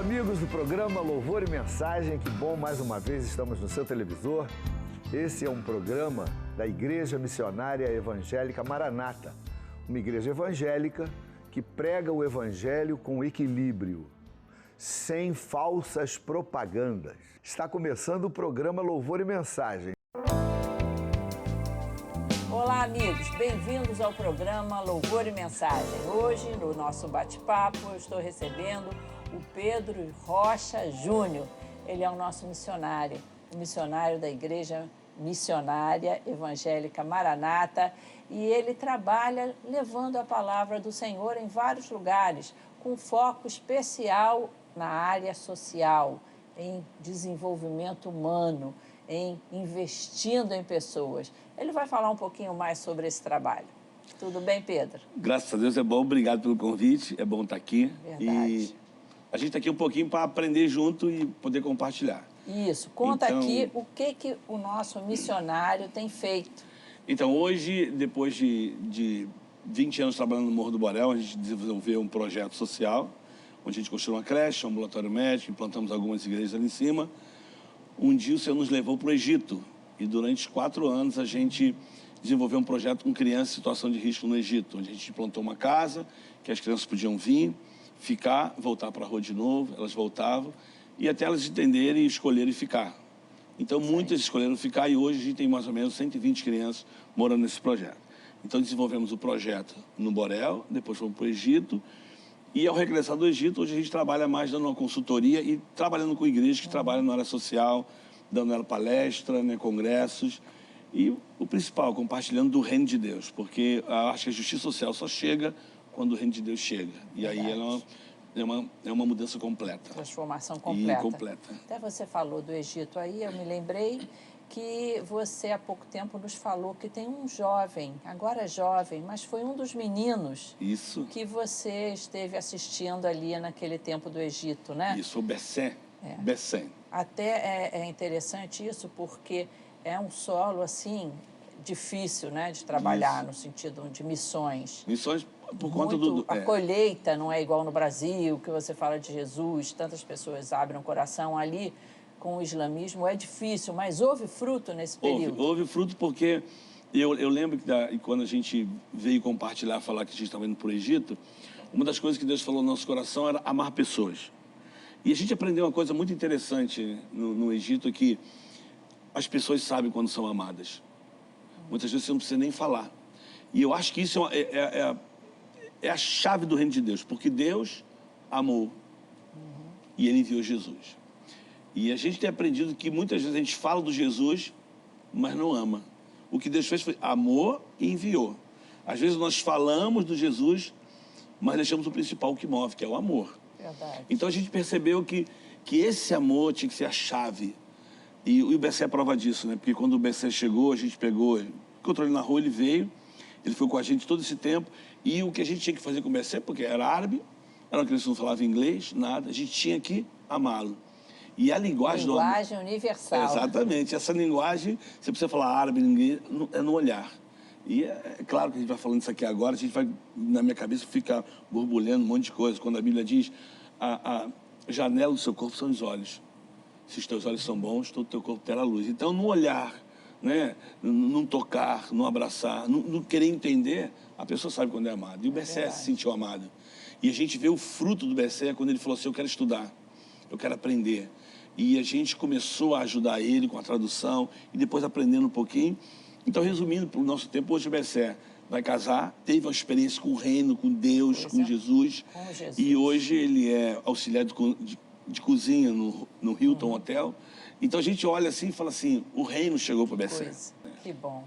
amigos do programa Louvor e Mensagem, que bom, mais uma vez estamos no seu televisor. Esse é um programa da Igreja Missionária Evangélica Maranata, uma igreja evangélica que prega o evangelho com equilíbrio, sem falsas propagandas. Está começando o programa Louvor e Mensagem. Olá, amigos, bem-vindos ao programa Louvor e Mensagem. Hoje, no nosso bate-papo, eu estou recebendo o Pedro Rocha Júnior. Ele é o nosso missionário, o missionário da Igreja Missionária Evangélica Maranata, e ele trabalha levando a palavra do Senhor em vários lugares, com foco especial na área social, em desenvolvimento humano, em investindo em pessoas. Ele vai falar um pouquinho mais sobre esse trabalho. Tudo bem, Pedro? Graças a Deus, é bom. Obrigado pelo convite. É bom estar aqui. Verdade. E a gente está aqui um pouquinho para aprender junto e poder compartilhar. Isso. Conta aqui o que o nosso missionário tem feito. Então, hoje, depois de 20 anos trabalhando no Morro do Borel, a gente desenvolveu um projeto social, onde a gente construiu uma creche, um ambulatório médico, implantamos algumas igrejas ali em cima. Um dia o Senhor nos levou para o Egito e durante 4 anos a gente desenvolveu um projeto com crianças em situação de risco no Egito, onde a gente implantou uma casa que as crianças podiam vir, ficar, voltar para a rua de novo, elas voltavam e até elas entenderem e escolherem ficar. Então muitas escolheram ficar e hoje a gente tem mais ou menos 120 crianças morando nesse projeto. Então desenvolvemos o projeto no Borel, depois fomos para o Egito. E ao regressar do Egito, hoje a gente trabalha mais dando uma consultoria e trabalhando com igrejas que trabalham na área social, dando ela palestra, né, congressos. E o principal, compartilhando do reino de Deus, porque eu acho que a justiça social só chega quando o reino de Deus chega. E aí ela é uma mudança completa. Transformação completa. E completa. Até você falou do Egito aí, eu me lembrei que você há pouco tempo nos falou que tem um jovem, agora jovem, mas foi um dos meninos Isso. que você esteve assistindo ali naquele tempo do Egito, né? Isso, o Bessem. Bessem. Até é interessante isso porque é um solo, assim, difícil, né, de trabalhar no sentido de missões. Missões por conta do... A colheita não é igual no Brasil, que você fala de Jesus, tantas pessoas abrem o coração ali. Com o islamismo é difícil, mas houve fruto nesse período? Houve fruto porque eu lembro que quando a gente veio compartilhar, falar que a gente estava indo para o Egito, uma das coisas que Deus falou no nosso coração era amar pessoas. E a gente aprendeu uma coisa muito interessante no Egito, que as pessoas sabem quando são amadas. Muitas vezes você não precisa nem falar. E eu acho que isso é a chave do reino de Deus, porque Deus amou e Ele enviou Jesus. E a gente tem aprendido que muitas vezes a gente fala do Jesus, mas não ama. O que Deus fez foi amor e enviou. Às vezes nós falamos do Jesus, mas deixamos o principal que move, que é o amor. Verdade. Então a gente percebeu que esse amor tinha que ser a chave. E o Bessem é a prova disso, né? Porque quando o Bessem chegou, a gente encontrou ele na rua, ele veio, ele ficou com a gente todo esse tempo. E o que a gente tinha que fazer com o Bessem, porque era árabe, era uma criança que não falava inglês, nada, a gente tinha que amá-lo. E a linguagem universal. Exatamente. Essa linguagem, você precisa falar árabe, ninguém, é no olhar. E é claro que a gente vai falando isso aqui agora, a gente vai, na minha cabeça, fica borbulhando um monte de coisa. Quando a Bíblia diz, a janela do seu corpo são os olhos. Se os teus olhos são bons, todo o teu corpo terá luz. Então, no olhar, né, não tocar, não abraçar, não querer entender, a pessoa sabe quando é amada. E o Bessem se sentiu amado. E a gente vê o fruto do Bessem quando ele falou assim, eu quero estudar, eu quero aprender. E a gente começou a ajudar ele com a tradução e depois aprendendo um pouquinho. Então, resumindo, para o nosso tempo, hoje o Bessem vai casar, teve uma experiência com o reino, com Deus, com Jesus. E hoje ele é auxiliar de cozinha no Hilton Hotel. Então, a gente olha assim e fala assim, o reino chegou para o Bessem. Que bom.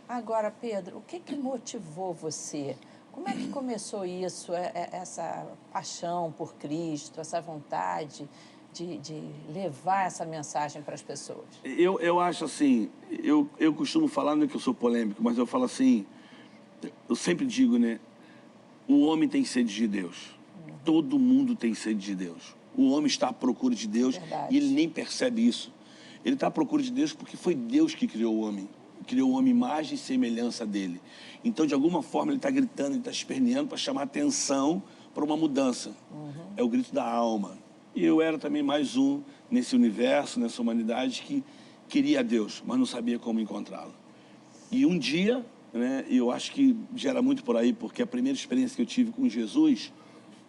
Agora, Pedro, o que motivou você? Como é que começou isso, essa paixão por Cristo, essa vontade de levar essa mensagem para as pessoas? Eu acho assim, eu costumo falar, não é que eu sou polêmico, mas eu falo assim, eu sempre digo, né, o homem tem sede de Deus, todo mundo tem sede de Deus. O homem está à procura de Deus. Verdade. E ele nem percebe isso. Ele está à procura de Deus porque foi Deus que criou o homem. Criou o homem imagem e semelhança dele. Então, de alguma forma, ele está gritando, ele está esperneando para chamar atenção para uma mudança. É o grito da alma. E eu era também mais um nesse universo, nessa humanidade que queria a Deus, mas não sabia como encontrá-lo. E um dia, né, eu acho que gera muito por aí, porque a primeira experiência que eu tive com Jesus,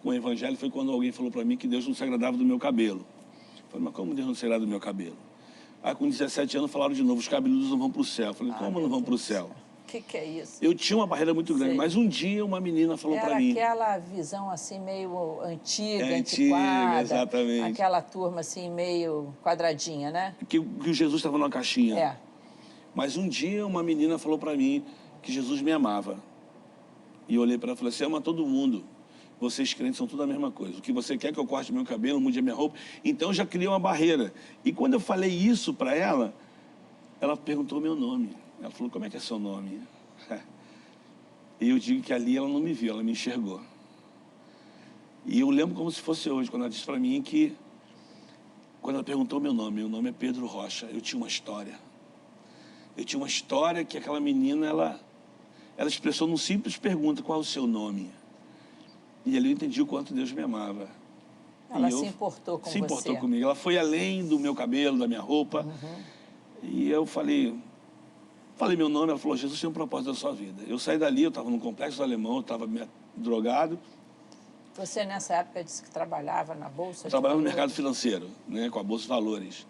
com o Evangelho, foi quando alguém falou para mim que Deus não se agradava do meu cabelo. Eu falei, mas como Deus não se agrada do meu cabelo? Aí com 17 anos falaram de novo, os cabeludos não vão para o céu. Eu falei, como não vão para o céu? O que é isso? Eu tinha uma barreira muito grande, Sei. mas um dia uma menina falou para mim... Era aquela visão assim meio antiga, Antiga, antiquada. exatamente. Aquela turma assim meio quadradinha, né? Que o Jesus estava numa caixinha. É. Mas um dia uma menina falou para mim que Jesus me amava. E eu olhei para ela e falei, você ama todo mundo. Vocês crentes são tudo a mesma coisa. O que você quer que eu corte meu cabelo, mude a minha roupa. Então eu já criei uma barreira. E quando eu falei isso para ela, ela perguntou meu nome. Ela falou, como é que é seu nome? E eu digo que ali ela não me viu, ela me enxergou. E eu lembro como se fosse hoje, quando ela disse para mim que... Quando ela perguntou meu nome é Pedro Rocha. Eu tinha uma história. Eu tinha uma história que aquela menina, ela expressou num simples pergunta, qual é o seu nome? E ali eu entendi o quanto Deus me amava. Ela se importou com você. Se importou comigo. Ela foi além do meu cabelo, da minha roupa. E eu falei meu nome, ela falou, Jesus tem um propósito da sua vida. Eu saí dali, eu estava no Complexo do Alemão, eu estava drogado. Você nessa época disse que trabalhava na Bolsa? Eu trabalhava no mercado financeiro, né, com a Bolsa de Valores.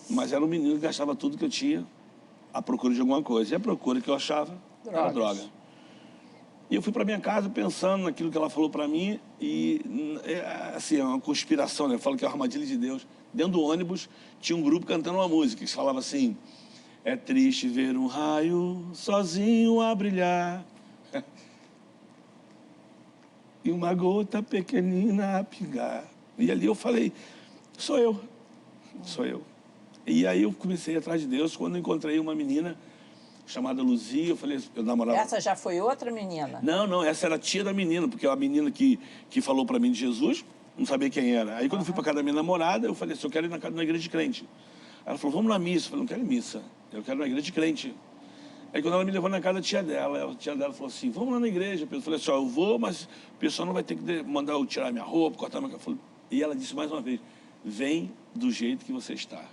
Mas era um menino que gastava tudo que eu tinha à procura de alguma coisa. E a procura que eu achava era droga. E eu fui para minha casa pensando naquilo que ela falou para mim e, assim, é uma conspiração, né? Eu falo que é uma armadilha de Deus. Dentro do ônibus tinha um grupo cantando uma música que falava assim, é triste ver um raio sozinho a brilhar e uma gota pequenina a pingar. E ali eu falei, sou eu. E aí eu comecei atrás de Deus quando eu encontrei uma menina chamada Luzia, eu falei, eu namorava... Essa já foi outra menina? Não, essa era a tia da menina, porque a menina que falou para mim de Jesus, não sabia quem era. Aí quando eu fui para casa da minha namorada, eu falei assim, eu quero ir na igreja de crente. Ela falou, vamos na missa. Eu falei, não quero ir missa, eu quero ir na igreja de crente. Aí quando ela me levou na casa da tia dela, a tia dela falou assim, vamos lá na igreja. Eu falei assim, eu vou, mas o pessoal não vai ter que mandar eu tirar minha roupa, cortar minha cabelo. E ela disse mais uma vez, vem do jeito que você está.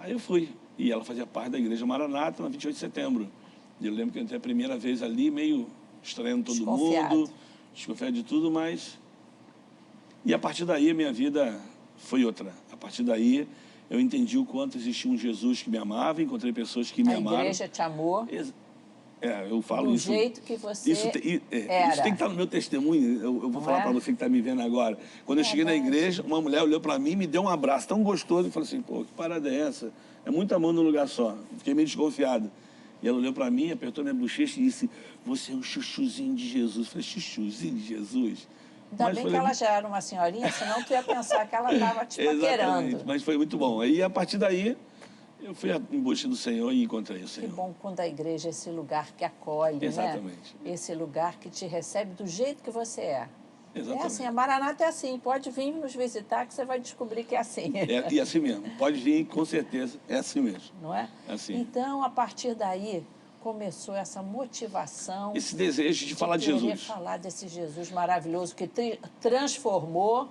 Aí eu fui. E ela fazia parte da Igreja Maranata, na 28 de setembro. E eu lembro que eu entrei a primeira vez ali, meio estranhando todo mundo, desconfiado de tudo, mas... E a partir daí a minha vida foi outra. A partir daí eu entendi o quanto existia um Jesus que me amava, encontrei pessoas que me amaram. A igreja te amou. Eu falo isso. Do jeito que você isso tem era. que estar no meu testemunho. Eu vou falar para você que está me vendo agora. Quando eu cheguei na igreja, uma mulher olhou para mim, me deu um abraço tão gostoso e falou assim, pô, que parada é essa? É muita mão num lugar só. Fiquei meio desconfiado. E ela olhou para mim, apertou minha bochecha e disse, você é um chuchuzinho de Jesus. Eu falei, chuchuzinho de Jesus? Ainda bem que ela já era uma senhorinha, senão tu ia pensar que ela estava te paquerando. Mas foi muito bom. Aí, a partir daí, eu fui em busca do Senhor e encontrei o Senhor. Que bom quando a igreja é esse lugar que acolhe, exatamente, né? Esse lugar que te recebe do jeito que você é. Exatamente. É assim, a Maranata é assim, pode vir nos visitar que você vai descobrir que é assim. E assim mesmo, pode vir, com certeza, é assim mesmo. Não é? Assim. Então, a partir daí, começou essa motivação... Esse desejo de falar de Jesus. Querer falar desse Jesus maravilhoso que transformou...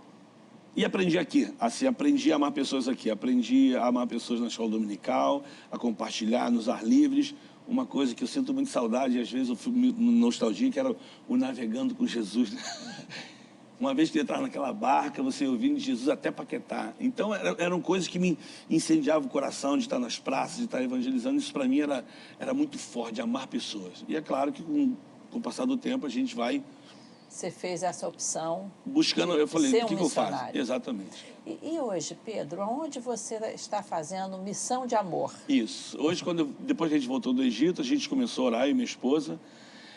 E aprendi aqui, assim, aprendi a amar pessoas aqui, aprendi a amar pessoas na escola dominical, a compartilhar nos ar livres, uma coisa que eu sinto muito saudade, e às vezes eu fico nostalgia, que era o navegando com Jesus, né? Uma vez que entrar naquela barca, você ouvindo Jesus até Paquetá. Então, eram coisas que me incendiavam o coração de estar nas praças, de estar evangelizando. Isso, para mim, era muito forte, de amar pessoas. E é claro que, com o passar do tempo, a gente vai... Você fez essa opção buscando, eu falei, o que eu faço? Exatamente. E hoje, Pedro, onde você está fazendo missão de amor? Isso. Hoje, depois que a gente voltou do Egito, a gente começou a orar, eu e minha esposa,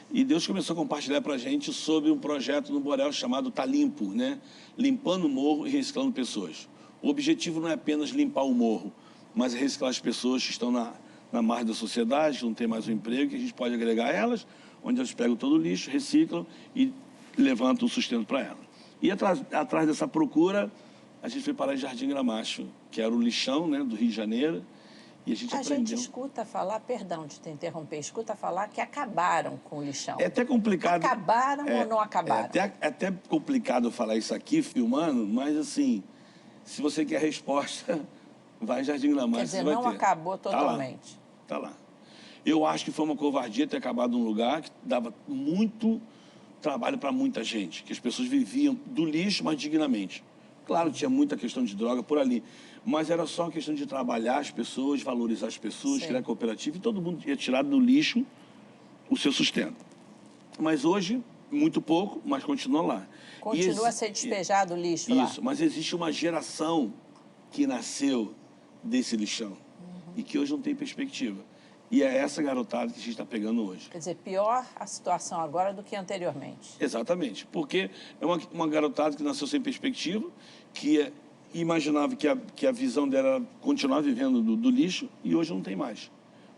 e Deus começou a compartilhar para a gente sobre um projeto no Borel chamado Tá Limpo, né? Limpando o morro e reciclando pessoas. O objetivo não é apenas limpar o morro, mas é reciclar as pessoas que estão na margem da sociedade, que não tem mais um emprego, que a gente pode agregar elas, onde elas pegam todo o lixo, reciclam e levantam o sustento para elas. E atrás dessa procura, a gente foi parar em Jardim Gramacho, que era o lixão, né, do Rio de Janeiro, E a gente A aprendeu. gente escuta falar, perdão de te interromper, escuta falar que acabaram com o lixão. É até complicado. Acabaram ou não acabaram? É até complicado falar isso aqui, filmando, mas assim, se você quer a resposta, vai em Jardim Gramacho. Quer dizer, você vai não ter. acabou totalmente. Tá lá. Eu acho que foi uma covardia ter acabado num lugar que dava muito trabalho para muita gente, que as pessoas viviam do lixo, mas dignamente. Claro, tinha muita questão de droga por ali, mas era só uma questão de trabalhar as pessoas, valorizar as pessoas, Sim. criar cooperativa, e todo mundo ia tirar do lixo o seu sustento. Mas hoje, muito pouco, mas continua lá. Continua a ser despejado o lixo lá. Isso, mas existe uma geração que nasceu desse lixão e que hoje não tem perspectiva. E é essa garotada que a gente está pegando hoje. Quer dizer, pior a situação agora do que anteriormente. Exatamente, porque é uma garotada que nasceu sem perspectiva, que imaginava que a visão dela era continuar vivendo do lixo e hoje não tem mais.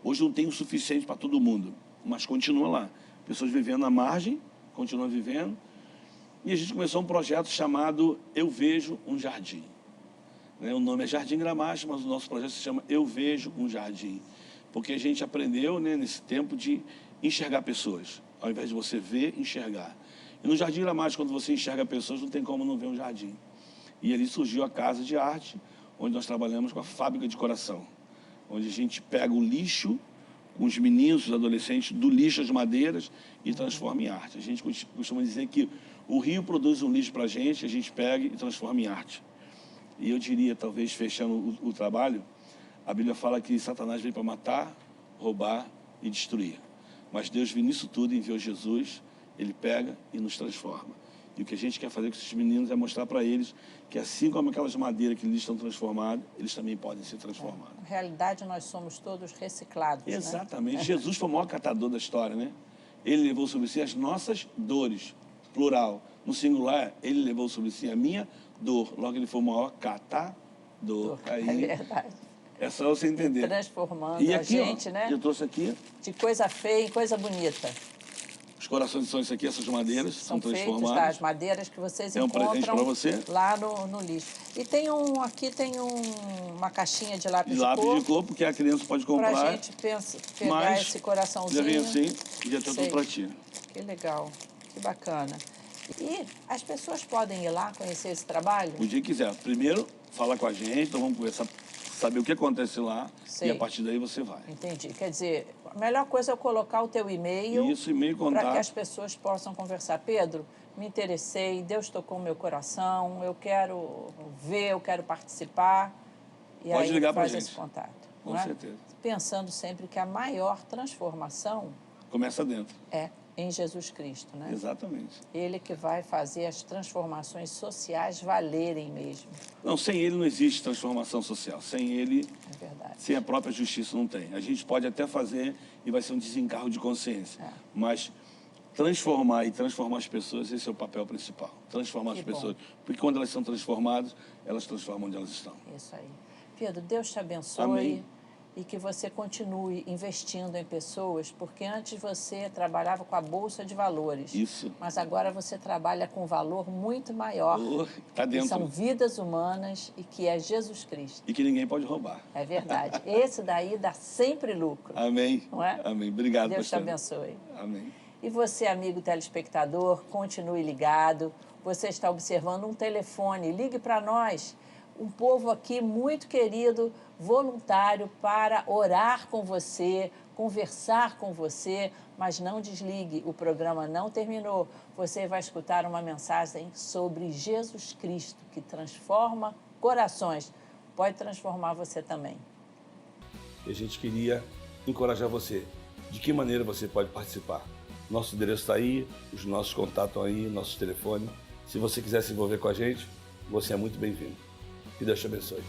Hoje não tem o suficiente para todo mundo, mas continua lá. Pessoas vivendo à margem, continuam vivendo. E a gente começou um projeto chamado Eu Vejo um Jardim. O nome é Jardim Gramacho, mas o nosso projeto se chama Eu Vejo um Jardim. Porque a gente aprendeu, nesse tempo, de enxergar pessoas, ao invés de você ver, enxergar. E no Jardim Gramacho, quando você enxerga pessoas, não tem como não ver um jardim. E ali surgiu a Casa de Arte, onde nós trabalhamos com a fábrica de coração, onde a gente pega o lixo, com os meninos, os adolescentes, do lixo às madeiras e transforma em arte. A gente costuma dizer que o rio produz um lixo para a gente pega e transforma em arte. E eu diria, talvez, fechando o trabalho, a Bíblia fala que Satanás veio para matar, roubar e destruir. Mas Deus, vindo nisso tudo, enviou Jesus, ele pega e nos transforma. E o que a gente quer fazer com esses meninos é mostrar para eles que, assim como aquelas madeiras que eles estão transformadas, eles também podem ser transformados. Na realidade, nós somos todos reciclados, Exatamente. né? Jesus foi o maior catador da história, né? Ele levou sobre si as nossas dores, plural. No singular, ele levou sobre si a minha dor. Logo, ele foi o maior catador. É verdade. É só você entender. Transformando E a aqui, gente, né? Eu trouxe aqui. De coisa feia em coisa bonita. Os corações são isso aqui, essas madeiras são transformadas. São feitos das madeiras que vocês É um presente encontram para você. lá no lixo. E tem aqui tem uma caixinha de lápis De lápis de cor, porque a criança pode comprar. Pra gente pegar mas esse coraçãozinho. Já vem assim e já tem tudo para ti. Que legal, que bacana. E as pessoas podem ir lá conhecer esse trabalho? O dia que quiser. Primeiro, fala com a gente, então vamos conversar, saber o que acontece lá. Sei. E a partir daí você vai. Entendi. Quer dizer, a melhor coisa é eu colocar o teu e-mail. Isso, e-mail, contato. Para que as pessoas possam conversar. Pedro, me interessei, Deus tocou o meu coração, eu quero ver, eu quero participar. E Pode aí ligar pra faz gente. esse contato. Com não é? certeza. Pensando sempre que a maior transformação Começa dentro. é em Jesus Cristo, né? Exatamente. Ele que vai fazer as transformações sociais valerem mesmo. Não, sem ele não existe transformação social. Sem ele, É verdade. sem a própria justiça não tem. A gente pode até fazer e vai ser um desencargo de consciência. Mas transformar e transformar as pessoas, esse é o papel principal. Transformar Que as bom. pessoas. Porque quando elas são transformadas, elas transformam onde elas estão. Isso aí. Pedro, Deus te abençoe. Amém. E que você continue investindo em pessoas, porque antes você trabalhava com a Bolsa de Valores. Isso. Mas agora você trabalha com um valor muito maior. Tá que dentro. são vidas humanas e que é Jesus Cristo. E que ninguém pode roubar. É verdade. Esse daí dá sempre lucro. Amém. Não é? Amém. Obrigado, Deus te pastor. abençoe. Amém. E você, amigo telespectador, continue ligado. Você está observando um telefone. Ligue para nós. Um povo aqui muito querido, voluntário para orar com você, conversar com você, mas não desligue, o programa não terminou. Você vai escutar uma mensagem sobre Jesus Cristo, que transforma corações. Pode transformar você também. E a gente queria encorajar você. De que maneira você pode participar? Nosso endereço está aí, os nossos contatos estão aí, nossos telefones. Se você quiser se envolver com a gente, você é muito bem-vindo. Que Deus te abençoe.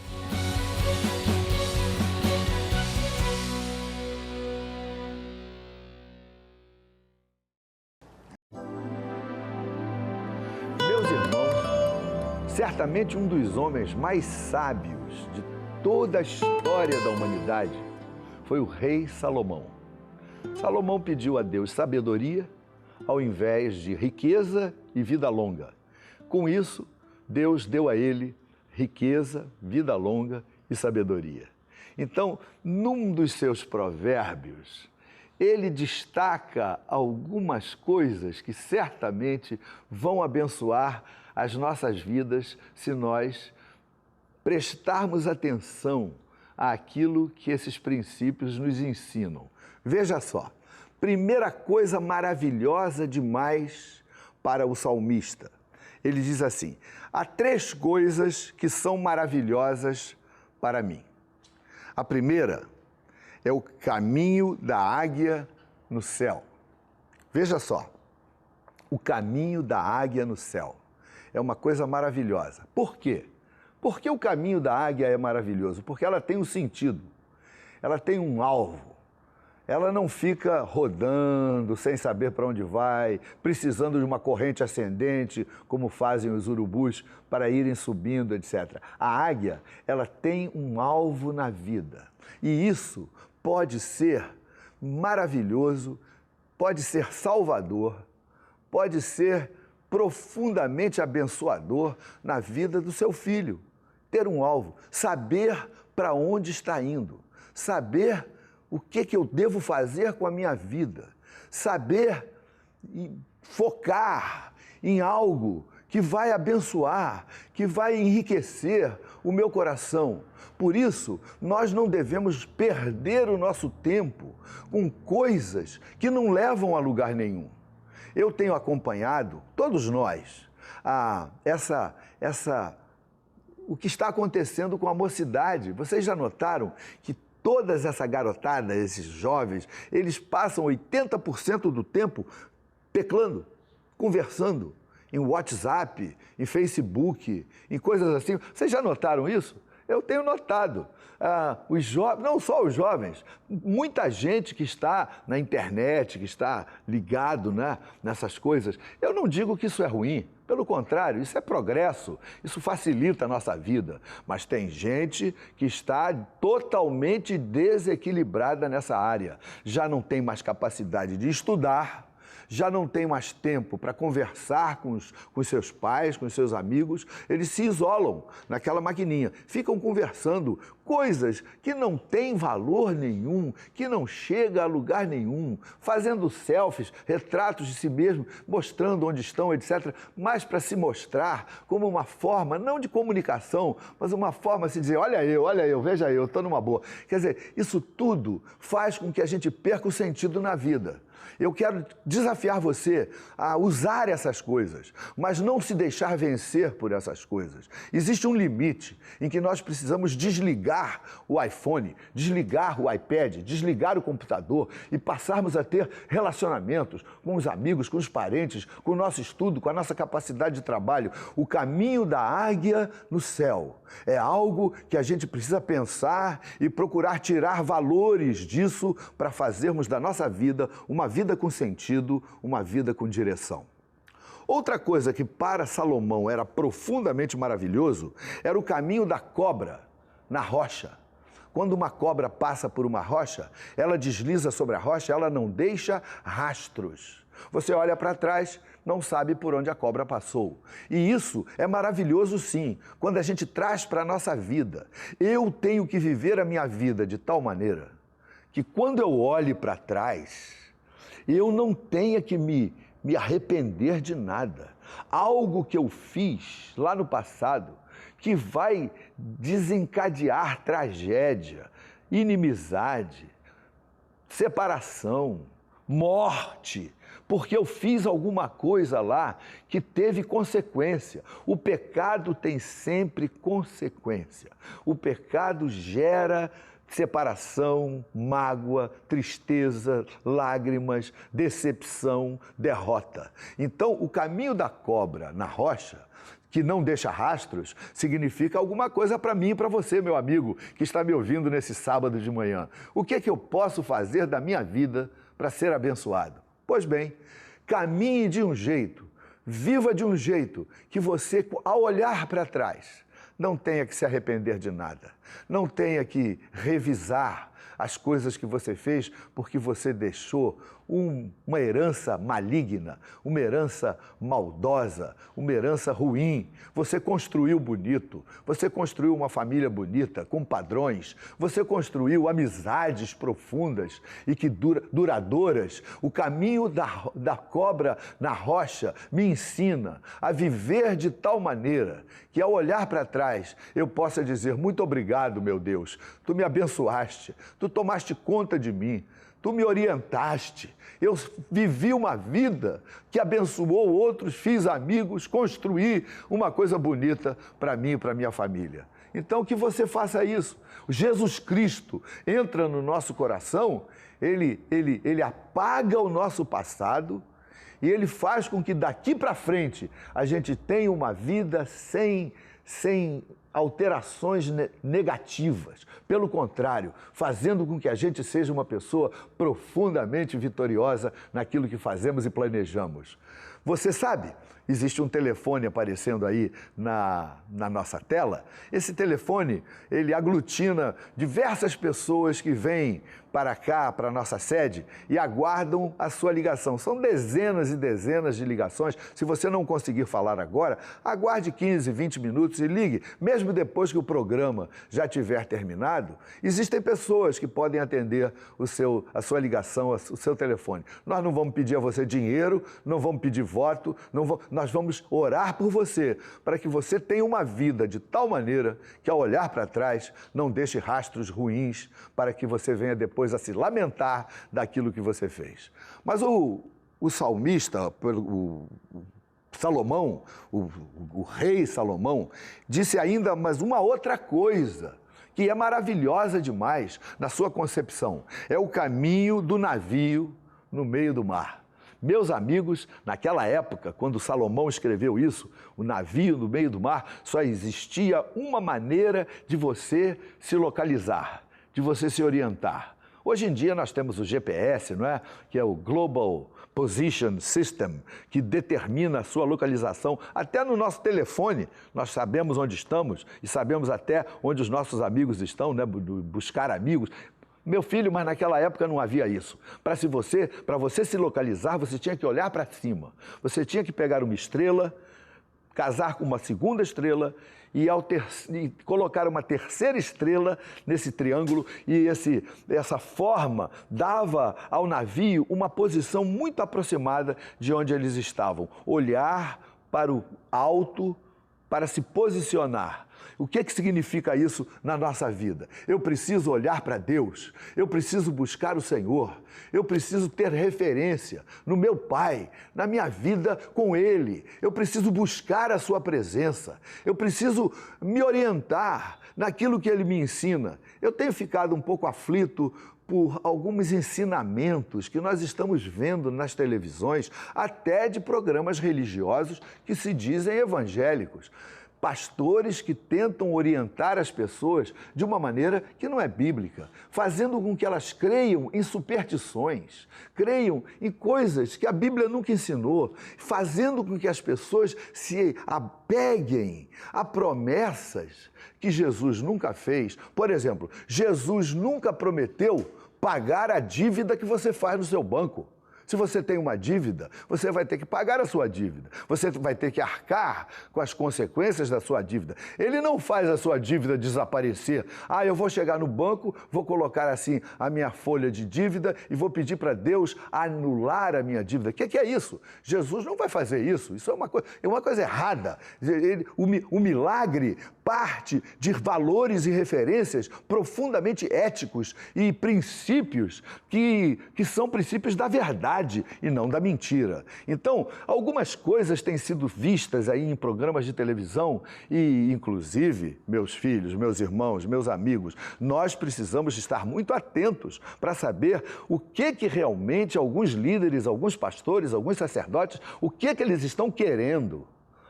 Meus irmãos, certamente um dos homens mais sábios de toda a história da humanidade foi o rei Salomão. Salomão pediu a Deus sabedoria ao invés de riqueza e vida longa. Com isso, Deus deu a ele riqueza, vida longa e sabedoria. Então, num dos seus provérbios, ele destaca algumas coisas que certamente vão abençoar as nossas vidas se nós prestarmos atenção àquilo que esses princípios nos ensinam. Veja só, primeira coisa maravilhosa demais para o salmista. Ele diz assim: há 3 coisas que são maravilhosas para mim. A primeira é o caminho da águia no céu. Veja só, o caminho da águia no céu é uma coisa maravilhosa. Por quê? Porque o caminho da águia é maravilhoso? Porque ela tem um sentido, ela tem um alvo. Ela não fica rodando, sem saber para onde vai, precisando de uma corrente ascendente, como fazem os urubus, para irem subindo, etc. A águia, ela tem um alvo na vida. E isso pode ser maravilhoso, pode ser salvador, pode ser profundamente abençoador na vida do seu filho. Ter um alvo, saber para onde está indo, saber o que eu devo fazer com a minha vida, saber e focar em algo que vai abençoar, que vai enriquecer o meu coração. Por isso, nós não devemos perder o nosso tempo com coisas que não levam a lugar nenhum. Eu tenho acompanhado, todos nós, o que está acontecendo com a mocidade. Vocês já notaram que toda essa garotada, esses jovens, eles passam 80% do tempo teclando, conversando em WhatsApp, em Facebook, em coisas assim. Vocês já notaram isso? Eu tenho notado. Os jovens, não só os jovens, muita gente que está na internet, que está ligado, né, nessas coisas. Eu não digo que isso é ruim, pelo contrário, isso é progresso, isso facilita a nossa vida. Mas tem gente que está totalmente desequilibrada nessa área. Já não tem mais capacidade de estudar, já não tem mais tempo para conversar com os seus pais, com os seus amigos, eles se isolam naquela maquininha, ficam conversando coisas que não têm valor nenhum, que não chega a lugar nenhum, fazendo selfies, retratos de si mesmo, mostrando onde estão, etc., mas para se mostrar como uma forma, não de comunicação, mas uma forma de se dizer, olha eu, veja eu, estou numa boa. Quer dizer, isso tudo faz com que a gente perca o sentido na vida. Eu quero desafiar você a usar essas coisas, mas não se deixar vencer por essas coisas. Existe um limite em que nós precisamos desligar o iPhone, desligar o iPad, desligar o computador e passarmos a ter relacionamentos com os amigos, com os parentes, com o nosso estudo, com a nossa capacidade de trabalho. O caminho da águia no céu é algo que a gente precisa pensar e procurar tirar valores disso para fazermos da nossa vida uma vida com sentido, uma vida com direção. Outra coisa que para Salomão era profundamente maravilhoso era o caminho da cobra na rocha. Quando uma cobra passa por uma rocha, ela desliza sobre a rocha, ela não deixa rastros. Você olha para trás, não sabe por onde a cobra passou. E isso é maravilhoso sim, quando a gente traz para a nossa vida. Eu tenho que viver a minha vida de tal maneira que quando eu olhe para trás, eu não tenha que me arrepender de nada. Algo que eu fiz lá no passado que vai desencadear tragédia, inimizade, separação, morte, porque eu fiz alguma coisa lá que teve consequência. O pecado tem sempre consequência. O pecado gera separação, mágoa, tristeza, lágrimas, decepção, derrota. Então, o caminho da cobra na rocha, que não deixa rastros, significa alguma coisa para mim e para você, meu amigo, que está me ouvindo nesse sábado de manhã. O que é que eu posso fazer da minha vida para ser abençoado? Pois bem, caminhe de um jeito, viva de um jeito que você, ao olhar para trás, não tenha que se arrepender de nada, não tenha que revisar as coisas que você fez porque você deixou uma herança maligna, uma herança maldosa, uma herança ruim. Você construiu bonito, você construiu uma família bonita, com padrões, você construiu amizades profundas e que duradouras. O caminho da cobra na rocha me ensina a viver de tal maneira que, ao olhar para trás, eu possa dizer: muito obrigado, meu Deus, tu me abençoaste, tu tomaste conta de mim, tu me orientaste, eu vivi uma vida que abençoou outros, fiz amigos, construí uma coisa bonita para mim e para minha família. Então, que você faça isso. Jesus Cristo entra no nosso coração, ele apaga o nosso passado e ele faz com que daqui para frente a gente tenha uma vida sem alterações negativas. Pelo contrário, fazendo com que a gente seja uma pessoa profundamente vitoriosa naquilo que fazemos e planejamos. Você sabe, existe um telefone aparecendo aí na nossa tela. Esse telefone, ele aglutina diversas pessoas que vêm para cá, para a nossa sede, e aguardam a sua ligação. São dezenas e dezenas de ligações. Se você não conseguir falar agora, aguarde 15, 20 minutos e ligue. Mesmo depois que o programa já tiver terminado, existem pessoas que podem atender a sua ligação, o seu telefone. Nós não vamos pedir a você dinheiro, não vamos pedir voto, nós vamos orar por você, para que você tenha uma vida de tal maneira que, ao olhar para trás, não deixe rastros ruins, para que você venha depois a se lamentar daquilo que você fez. Mas o salmista, Salomão, o rei Salomão, disse ainda mais uma outra coisa, que é maravilhosa demais na sua concepção. É o caminho do navio no meio do mar. Meus amigos, naquela época, quando Salomão escreveu isso, o navio no meio do mar, só existia uma maneira de você se localizar, de você se orientar. Hoje em dia nós temos o GPS, não é? Que é o Global Position System, que determina a sua localização. Até no nosso telefone nós sabemos onde estamos e sabemos até onde os nossos amigos estão, né? Buscar amigos. Meu filho, mas naquela época não havia isso. Para você se localizar, você tinha que olhar para cima. Você tinha que pegar uma estrela, casar com uma segunda estrela e colocar uma terceira estrela nesse triângulo, e essa forma dava ao navio uma posição muito aproximada de onde eles estavam. Olhar para o alto, para se posicionar. O que significa isso na nossa vida? Eu preciso olhar para Deus, eu preciso buscar o Senhor, eu preciso ter referência no meu Pai, na minha vida com Ele, eu preciso buscar a Sua presença, eu preciso me orientar naquilo que Ele me ensina. Eu tenho ficado um pouco aflito por alguns ensinamentos que nós estamos vendo nas televisões, até de programas religiosos que se dizem evangélicos. Pastores que tentam orientar as pessoas de uma maneira que não é bíblica, fazendo com que elas creiam em superstições, creiam em coisas que a Bíblia nunca ensinou, fazendo com que as pessoas se apeguem a promessas que Jesus nunca fez. Por exemplo, Jesus nunca prometeu pagar a dívida que você faz no seu banco. Se você tem uma dívida, você vai ter que pagar a sua dívida. Você vai ter que arcar com as consequências da sua dívida. Ele não faz a sua dívida desaparecer. Eu vou chegar no banco, vou colocar assim a minha folha de dívida e vou pedir para Deus anular a minha dívida. O que é isso? Jesus não vai fazer isso. Isso é uma coisa errada. O milagre parte de valores e referências profundamente éticos e princípios que são princípios da verdade e não da mentira. Então, algumas coisas têm sido vistas aí em programas de televisão e, inclusive, meus filhos, meus irmãos, meus amigos, nós precisamos estar muito atentos para saber o que realmente alguns líderes, alguns pastores, alguns sacerdotes, o que eles estão querendo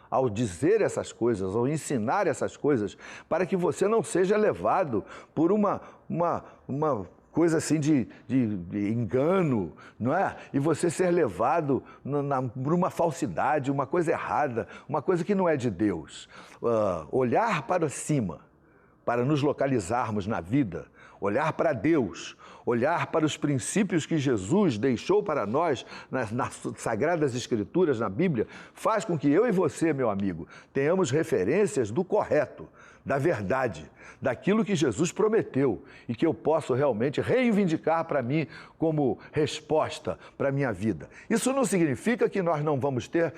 ao dizer essas coisas, ao ensinar essas coisas, para que você não seja levado por uma coisa assim de engano, não é? E você ser levado por uma falsidade, uma coisa errada, uma coisa que não é de Deus. Olhar para cima, para nos localizarmos na vida, olhar para Deus, olhar para os princípios que Jesus deixou para nós nas Sagradas Escrituras, na Bíblia, faz com que eu e você, meu amigo, tenhamos referências do correto, da verdade, daquilo que Jesus prometeu e que eu posso realmente reivindicar para mim como resposta para a minha vida. Isso não significa que nós não vamos ter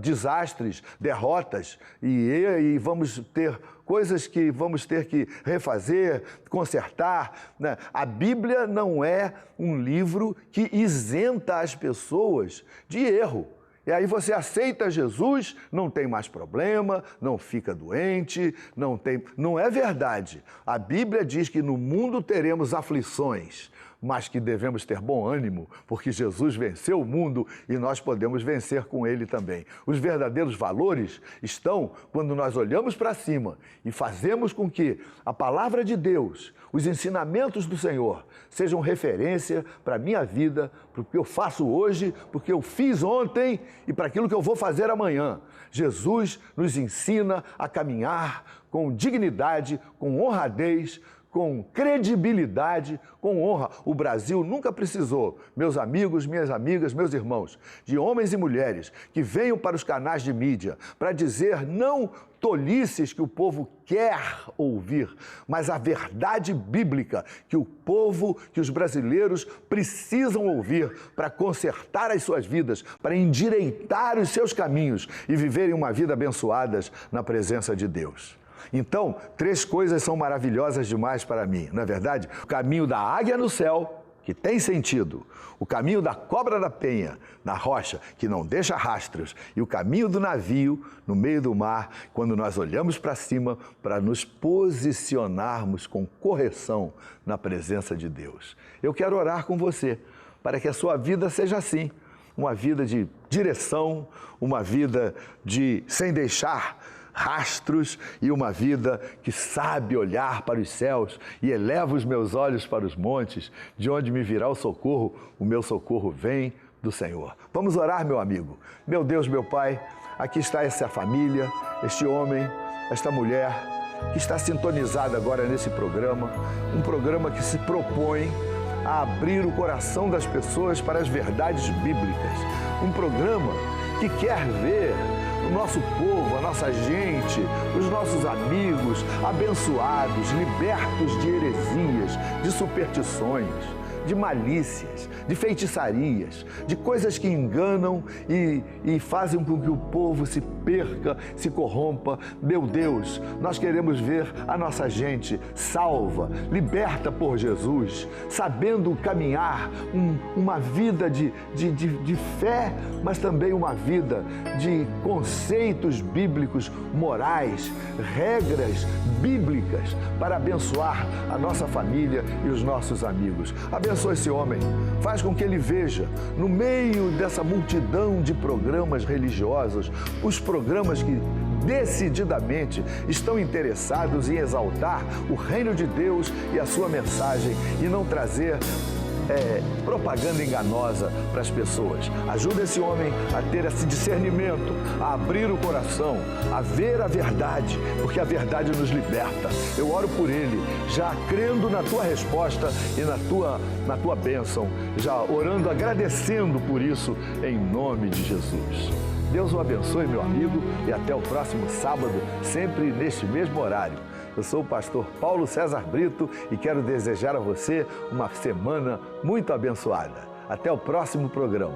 desastres, derrotas e vamos ter coisas que vamos ter que refazer, consertar, né? A Bíblia não é um livro que isenta as pessoas de erro. E aí você aceita Jesus, não tem mais problema, não fica doente, não é verdade. A Bíblia diz que no mundo teremos aflições, mas que devemos ter bom ânimo, porque Jesus venceu o mundo e nós podemos vencer com ele também. Os verdadeiros valores estão quando nós olhamos para cima e fazemos com que a palavra de Deus, os ensinamentos do Senhor, sejam referência para a minha vida, para o que eu faço hoje, para o que eu fiz ontem e para aquilo que eu vou fazer amanhã. Jesus nos ensina a caminhar com dignidade, com honradez, com credibilidade, com honra. O Brasil nunca precisou, meus amigos, minhas amigas, meus irmãos, de homens e mulheres que venham para os canais de mídia para dizer não tolices que o povo quer ouvir, mas a verdade bíblica que o povo, que os brasileiros precisam ouvir para consertar as suas vidas, para endireitar os seus caminhos e viverem uma vida abençoadas na presença de Deus. Então, 3 coisas são maravilhosas demais para mim, não é verdade? O caminho da águia no céu, que tem sentido. O caminho da cobra da penha, na rocha, que não deixa rastros. E o caminho do navio, no meio do mar, quando nós olhamos para cima, para nos posicionarmos com correção na presença de Deus. Eu quero orar com você, para que a sua vida seja assim. Uma vida de direção, uma vida sem deixar rastros e uma vida que sabe olhar para os céus e eleva os meus olhos para os montes, de onde me virá o meu socorro vem do Senhor. Vamos orar, meu amigo. Meu Deus, meu Pai, aqui está essa família, este homem, esta mulher que está sintonizada agora nesse programa, um programa que se propõe a abrir o coração das pessoas para as verdades bíblicas, um programa que quer ver o nosso povo, a nossa gente, os nossos amigos abençoados, libertos de heresias, de superstições, de malícias, de feitiçarias, de coisas que enganam e fazem com que o povo se perca, se corrompa. Meu Deus, nós queremos ver a nossa gente salva, liberta por Jesus, sabendo caminhar uma vida de fé, mas também uma vida de conceitos bíblicos, morais, regras bíblicas para abençoar a nossa família e os nossos amigos. Abençoa esse homem, faz com que ele veja, no meio dessa multidão de programas religiosos, os programas que decididamente estão interessados em exaltar o reino de Deus e a sua mensagem e não trazer propaganda enganosa para as pessoas. Ajuda esse homem a ter esse discernimento, a abrir o coração, a ver a verdade, porque a verdade nos liberta. Eu oro por ele, já crendo na tua resposta e na tua bênção, já orando, agradecendo por isso, em nome de Jesus. Deus o abençoe, meu amigo, e até o próximo sábado, sempre neste mesmo horário. Eu sou o pastor Paulo César Brito e quero desejar a você uma semana muito abençoada. Até o próximo programa.